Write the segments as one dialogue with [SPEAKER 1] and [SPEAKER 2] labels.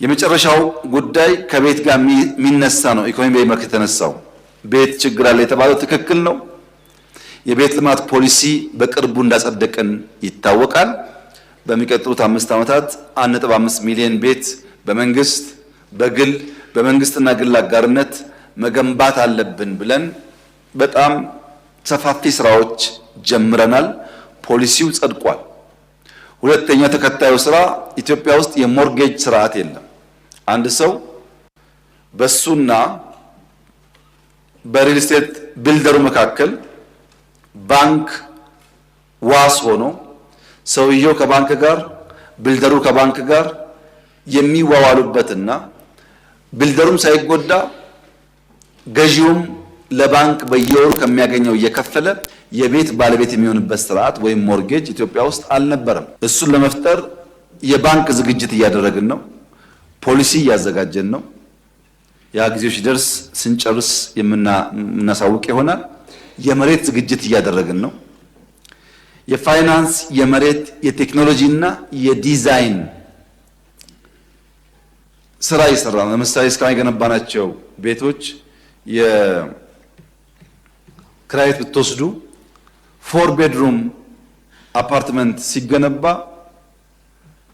[SPEAKER 1] የመጨረሻው ጉዳይ ከቤት ጋር የሚነሳ ነው። ኢኮኖሚ በመልክ የተነሳው ቤት ችግር አለ የተባለው ትክክል ነው። የቤት ልማት ፖሊሲ በቅርቡ እንዳጸደቀን ይታወቃል። በሚቀጥሉት 5 ዓመታት 1.5 ሚሊዮን ቤት በመንግስት በግል በመንግስትና ግል አጋርነት መገንባት አለብን ብለን በጣም ሰፋፊ ስራዎች ጀምረናል። ፖሊሲው ጸድቋል። ሁለተኛ ተከታዩ ስራ ኢትዮጵያ ውስጥ የሞርጌጅ ስርዓት የለም። አንድ ሰው በሱና በሪል ስቴት ቢልደሩ መካከል ባንክ ዋስ ሆኖ ሰውየው ከባንክ ጋር ቢልደሩ ከባንክ ጋር የሚዋዋሉበትና ቢልደሩም ሳይጎዳ ገዢውም ለባንክ በየወሩ ከሚያገኘው እየከፈለ የቤት ባለቤት የሚሆንበት ስርዓት ወይም ሞርጌጅ ኢትዮጵያ ውስጥ አልነበረም። እሱን ለመፍጠር የባንክ ዝግጅት እያደረግን ነው። ፖሊሲ እያዘጋጀን ነው። ያ ጊዜው ሲደርስ ስንጨርስ የምናሳውቅ ይሆናል። የመሬት ዝግጅት እያደረግን ነው። የፋይናንስ የመሬት የቴክኖሎጂና የዲዛይን ስራ እየሰራ ነው። ለምሳሌ እስካሁን የገነባናቸው ቤቶች የክራይ ቤት ብትወስዱ 4 ቤድሩም አፓርትመንት ሲገነባ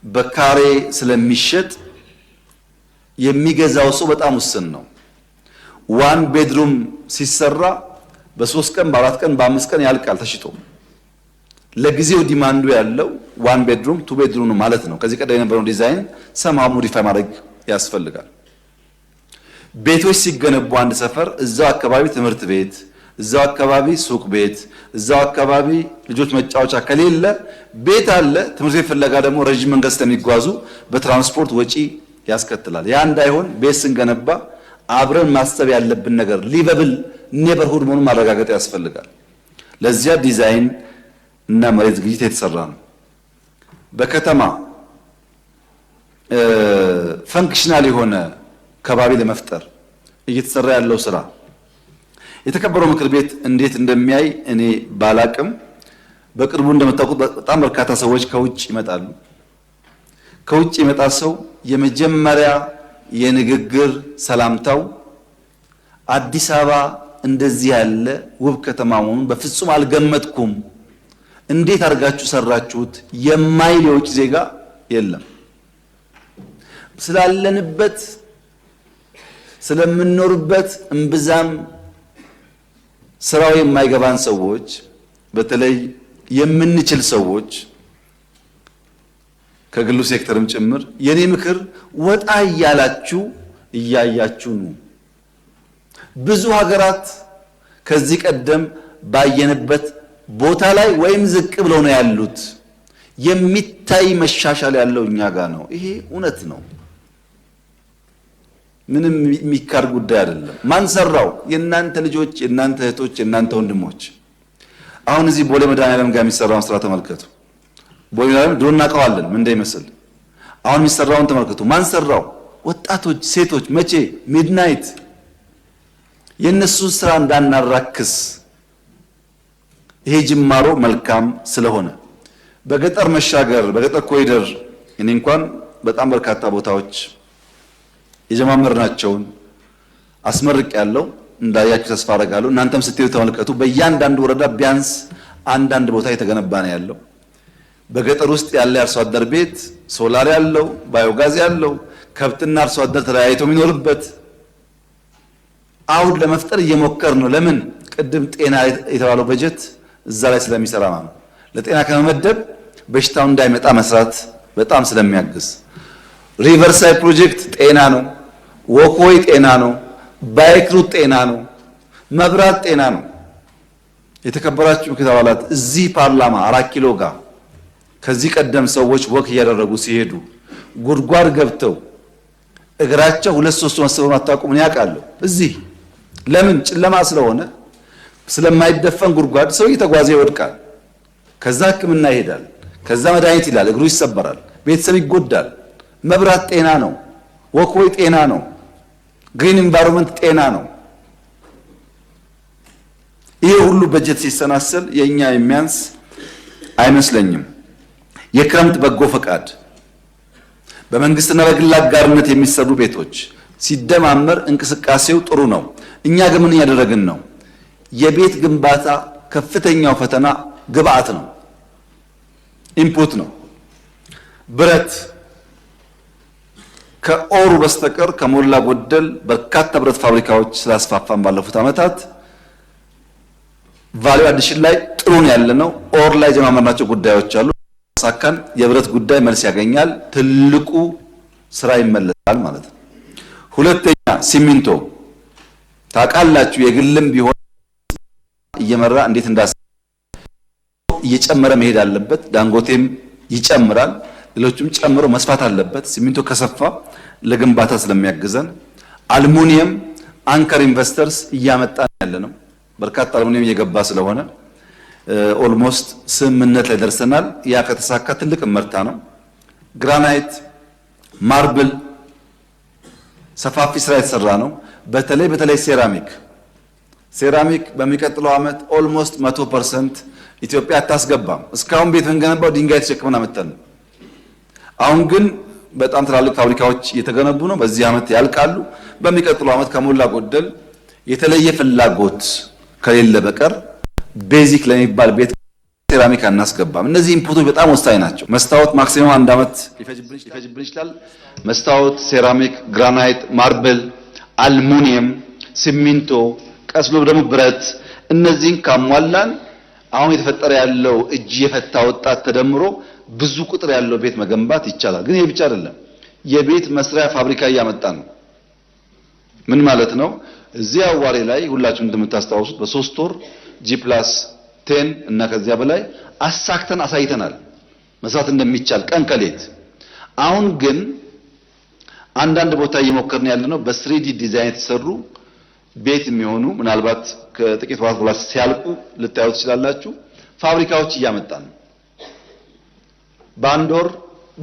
[SPEAKER 1] በካሬ ስለሚሸጥ የሚገዛው ሰው በጣም ውስን ነው። 1 ቤድሩም ሲሰራ በ3 ቀን በ4 ቀን በ5 ቀን ያልቃል ተሽጦ። ለጊዜው ዲማንዱ ያለው 1 ቤድሩም 2 ቤድሩም ነው ማለት ነው። ከዚህ ቀደም የነበረው ዲዛይን ሰማው ሞዲፋይ ማድረግ ያስፈልጋል። ቤቶች ሲገነቡ አንድ ሰፈር እዛው አካባቢ ትምህርት ቤት፣ እዛው አካባቢ ሱቅ ቤት፣ እዛው አካባቢ ልጆች መጫወቻ ከሌለ ቤት አለ ትምህርት ቤት ፍለጋ ደግሞ ረጅም መንገድ ስለሚጓዙ በትራንስፖርት ወጪ ያስከትላል። ያ እንዳይሆን ቤት ስንገነባ አብረን ማሰብ ያለብን ነገር ሊቨብል ኔበርሁድ መሆኑን ማረጋገጥ ያስፈልጋል። ለዚያ ዲዛይን እና መሬት ዝግጅት የተሰራ ነው። በከተማ ፈንክሽናል የሆነ ከባቢ ለመፍጠር እየተሰራ ያለው ስራ የተከበረው ምክር ቤት እንዴት እንደሚያይ እኔ ባላቅም፣ በቅርቡ እንደምታውቁት በጣም በርካታ ሰዎች ከውጭ ይመጣሉ። ከውጭ የመጣ ሰው የመጀመሪያ የንግግር ሰላምታው አዲስ አበባ እንደዚህ ያለ ውብ ከተማ መሆኑን በፍጹም አልገመትኩም፣ እንዴት አድርጋችሁ ሰራችሁት የማይል የውጭ ዜጋ የለም። ስላለንበት ስለምንኖርበት እምብዛም ስራው የማይገባን ሰዎች፣ በተለይ የምንችል ሰዎች ከግሉ ሴክተርም ጭምር የኔ ምክር ወጣ እያላችሁ እያያችሁ ነው። ብዙ ሀገራት ከዚህ ቀደም ባየንበት ቦታ ላይ ወይም ዝቅ ብለው ነው ያሉት። የሚታይ መሻሻል ያለው እኛ ጋር ነው። ይሄ እውነት ነው። ምንም የሚካድ ጉዳይ አይደለም። ማን ሰራው? የእናንተ ልጆች፣ የእናንተ እህቶች፣ የእናንተ ወንድሞች። አሁን እዚህ ቦሌ መድኃኒዓለም ጋር የሚሰራውን ስራ ተመልከቱ። ቦሌ መድኃኒዓለም ድሮ እናውቀዋለን ምን እንደሚመስል። አሁን የሚሰራውን ተመልከቱ። ማን ሰራው? ወጣቶች፣ ሴቶች። መቼ? ሚድናይት። የእነሱን ስራ እንዳናራክስ ይሄ ጅማሮ መልካም ስለሆነ በገጠር መሻገር በገጠር ኮሪደር እኔ እንኳን በጣም በርካታ ቦታዎች የጀማመርናቸውን አስመርቅ ያለው እንዳያችሁ ተስፋ አደርጋለሁ። እናንተም ስትሄዱ ተመልከቱ። በእያንዳንዱ ወረዳ ቢያንስ አንዳንድ ቦታ የተገነባ ነው ያለው። በገጠር ውስጥ ያለ አርሶ አደር ቤት ሶላር ያለው ባዮጋዝ ያለው ከብትና አርሶ አደር ተለያይቶ የሚኖርበት አውድ ለመፍጠር እየሞከር ነው። ለምን? ቅድም ጤና የተባለው በጀት እዛ ላይ ስለሚሰራ ነው። ለጤና ከመመደብ በሽታው እንዳይመጣ መስራት በጣም ስለሚያግዝ ሪቨርሳይድ ፕሮጀክት ጤና ነው። ወኮይ ጤና ነው። ባይክሩት ጤና ነው። መብራት ጤና ነው። የተከበራችሁ ምክር አባላት እዚህ ፓርላማ 4 ኪሎ ጋር ከዚህ ቀደም ሰዎች ወክ እያደረጉ ሲሄዱ ጉድጓድ ገብተው እግራቸው 2-3 መስበሩን አታውቁም ያውቃሉ። እዚህ ለምን? ጨለማ ስለሆነ ስለማይደፈን ጉድጓድ ሰው እየተጓዘ ይወድቃል። ከዛ ሕክምና ይሄዳል። ከዛ መድኃኒት ይላል፣ እግሩ ይሰበራል፣ ቤተሰብ ይጎዳል። መብራት ጤና ነው። ወክወይ ጤና ነው። ግሪን ኢንቫይሮንመንት ጤና ነው። ይሄ ሁሉ በጀት ሲሰናሰል የኛ የሚያንስ አይመስለኝም። የክረምት በጎ ፈቃድ በመንግስትና በግል አጋርነት የሚሰሩ ቤቶች ሲደማመር እንቅስቃሴው ጥሩ ነው። እኛ ግን ምን እያደረግን ነው? የቤት ግንባታ ከፍተኛው ፈተና ግብአት ነው፣ ኢንፑት ነው። ብረት ከኦሩ በስተቀር ከሞላ ጎደል በርካታ ብረት ፋብሪካዎች ስላስፋፋን ባለፉት ዓመታት ቫልዩ አዲሽን ላይ ጥሩ ነው ያለነው። ኦር ላይ ጀማመርናቸው ጉዳዮች አሉ። ሳካን የብረት ጉዳይ መልስ ያገኛል። ትልቁ ስራ ይመለሳል ማለት ነው። ሁለተኛ ሲሚንቶ ታውቃላችሁ፣ የግልም ቢሆን እየመራ እንዴት እየጨመረ መሄድ አለበት። ዳንጎቴም ይጨምራል፣ ሌሎችም ጨምሮ መስፋት አለበት። ሲሚንቶ ከሰፋ ለግንባታ ስለሚያግዘን አልሙኒየም አንከር ኢንቨስተርስ እያመጣን ያለ ነው። በርካታ አልሙኒየም እየገባ ስለሆነ ኦልሞስት ስምምነት ላይ ደርሰናል። ያ ከተሳካ ትልቅ ምርታ ነው። ግራናይት፣ ማርብል ሰፋፊ ስራ የተሰራ ነው። በተለይ ሴራሚክ በሚቀጥለው ዓመት ኦልሞስት 100% ኢትዮጵያ አታስገባም። እስካሁን ቤት እንገነባው ድንጋይ ተሸክመን አመጣን። አሁን ግን በጣም ትላልቅ ፋብሪካዎች እየተገነቡ ነው። በዚህ ዓመት ያልቃሉ። በሚቀጥለው ዓመት ከሞላ ጎደል የተለየ ፍላጎት ከሌለ በቀር ቤዚክ ለሚባል ቤት ሴራሚክ አናስገባም። እነዚህ ኢንፑቶች በጣም ወሳኝ ናቸው። መስታወት ማክሲመም 1 ዓመት ሊፈጅብን ይችላል። መስታወት፣ ሴራሚክ፣ ግራናይት፣ ማርብል፣ አልሙኒየም፣ ሲሚንቶ፣ ቀስ ብሎ ደግሞ ብረት፣ እነዚህን ካሟላን አሁን የተፈጠረ ያለው እጅ የፈታ ወጣት ተደምሮ ብዙ ቁጥር ያለው ቤት መገንባት ይቻላል። ግን ይሄ ብቻ አይደለም። የቤት መስሪያ ፋብሪካ እያመጣ ነው። ምን ማለት ነው? እዚህ አዋሬ ላይ ሁላችሁም እንደምታስታውሱት በ3 ወር G+10 እና ከዚያ በላይ አሳክተን አሳይተናል መስራት እንደሚቻል ቀን ከሌት። አሁን ግን አንዳንድ ቦታ እየሞከርን ያለነው በ3D ዲዛይን የተሰሩ ቤት የሚሆኑ ምናልባት ከጥቂት ወራት በኋላ ሲያልቁ ልታዩ ትችላላችሁ። ፋብሪካዎች እያመጣን ነው። በአንድ ወር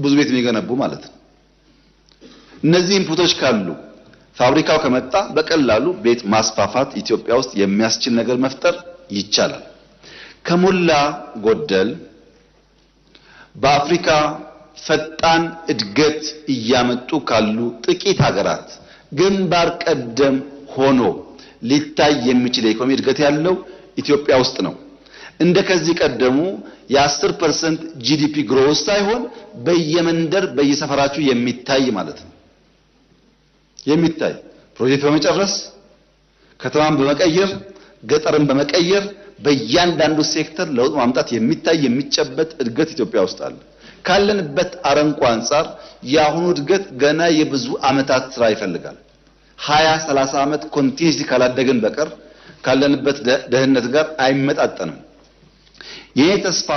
[SPEAKER 1] ብዙ ቤት የሚገነቡ ማለት ነው። እነዚህ ኢንፑቶች ካሉ ፋብሪካው ከመጣ በቀላሉ ቤት ማስፋፋት ኢትዮጵያ ውስጥ የሚያስችል ነገር መፍጠር ይቻላል። ከሞላ ጎደል በአፍሪካ ፈጣን እድገት እያመጡ ካሉ ጥቂት ሀገራት ግንባር ቀደም ሆኖ ሊታይ የሚችል የኢኮኖሚ እድገት ያለው ኢትዮጵያ ውስጥ ነው። እንደ ከዚህ ቀደሙ የ10% ጂዲፒ ግሮዝ ሳይሆን በየመንደር በየሰፈራችሁ የሚታይ ማለት ነው። የሚታይ ፕሮጀክት በመጨረስ ከተማን በመቀየር ገጠርን በመቀየር በእያንዳንዱ ሴክተር ለውጥ ማምጣት የሚታይ የሚጨበጥ እድገት ኢትዮጵያ ውስጥ አለ። ካለንበት አረንቋ አንፃር የአሁኑ እድገት ገና የብዙ ዓመታት ስራ ይፈልጋል። 20-30 ዓመት ኮንቲኒዩስሊ ካላደገን በቀር ካለንበት ደህንነት ጋር አይመጣጠንም። ይሄ ተስፋ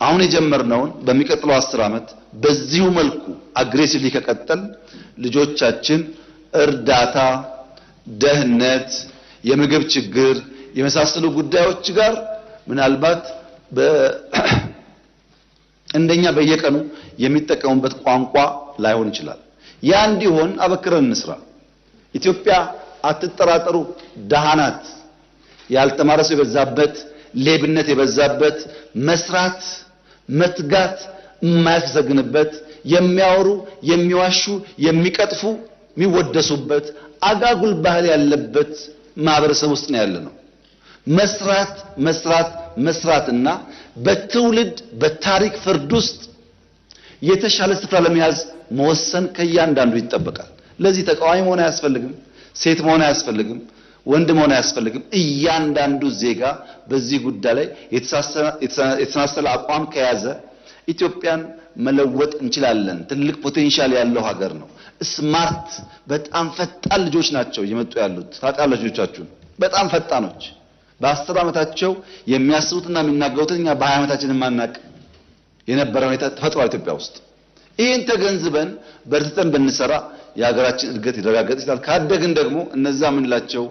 [SPEAKER 1] አሁን የጀመርነውን በሚቀጥለው 10 ዓመት በዚሁ መልኩ አግሬሲቭሊ ከቀጠል ልጆቻችን እርዳታ፣ ደህንነት፣ የምግብ ችግር የመሳሰሉ ጉዳዮች ጋር ምናልባት እንደኛ በየቀኑ የሚጠቀሙበት ቋንቋ ላይሆን ይችላል። ያ እንዲሆን አበክረን እንስራ። ኢትዮጵያ አትጠራጠሩ ደሃ ናት። ያልተማረ ሰው የበዛበት፣ ሌብነት የበዛበት፣ መስራት መትጋት የማያስዘግንበት፣ የሚያወሩ የሚዋሹ የሚቀጥፉ የሚወደሱበት አጋጉል ባህል ያለበት ማህበረሰብ ውስጥ ነው ያለነው። መስራትና በትውልድ በታሪክ ፍርድ ውስጥ የተሻለ ስፍራ ለመያዝ መወሰን ከእያንዳንዱ ይጠበቃል። ለዚህ ተቃዋሚ መሆን አያስፈልግም፣ ሴት መሆን አያስፈልግም፣ ወንድ መሆን አያስፈልግም። እያንዳንዱ ዜጋ በዚህ ጉዳይ ላይ የተሳሰለ አቋም ከያዘ ኢትዮጵያን መለወጥ እንችላለን። ትልቅ ፖቴንሻል ያለው ሀገር ነው። ስማርት በጣም ፈጣን ልጆች ናቸው እየመጡ ያሉት። ታውቃላችሁ ልጆቻችሁን በጣም ፈጣኖች። በ10 ዓመታቸው የሚያስቡትና የሚናገሩትን እኛ በ20 ዓመታችን ማናቅ የነበረ ሁኔታ ተፈጥሯል ኢትዮጵያ ውስጥ። ይህን ተገንዝበን በርትተን ብንሰራ የሀገራችን እድገት ሊረጋገጥ ይችላል። ካደግን ደግሞ እነዛ ምንላቸው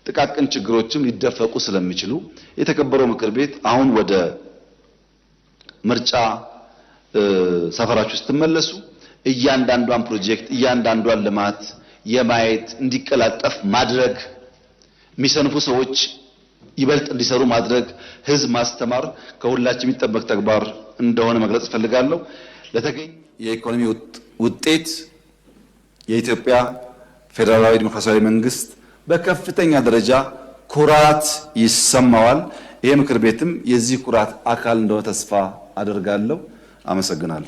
[SPEAKER 1] ጥቃቅን ችግሮችም ሊደፈቁ ስለሚችሉ የተከበረው ምክር ቤት አሁን ወደ ምርጫ ሰፈራችሁ ስትመለሱ እያንዳንዷን ፕሮጀክት እያንዳንዷን ልማት የማየት እንዲቀላጠፍ ማድረግ፣ የሚሰንፉ ሰዎች ይበልጥ እንዲሰሩ ማድረግ፣ ህዝብ ማስተማር ከሁላችን የሚጠበቅ ተግባር እንደሆነ መግለጽ ፈልጋለሁ። ለተገኝ የኢኮኖሚ ውጤት የኢትዮጵያ ፌዴራላዊ ዲሞክራሲያዊ መንግስት በከፍተኛ ደረጃ ኩራት ይሰማዋል። ይሄ ምክር ቤትም የዚህ ኩራት አካል እንደሆነ ተስፋ አደርጋለሁ። አመሰግናለሁ።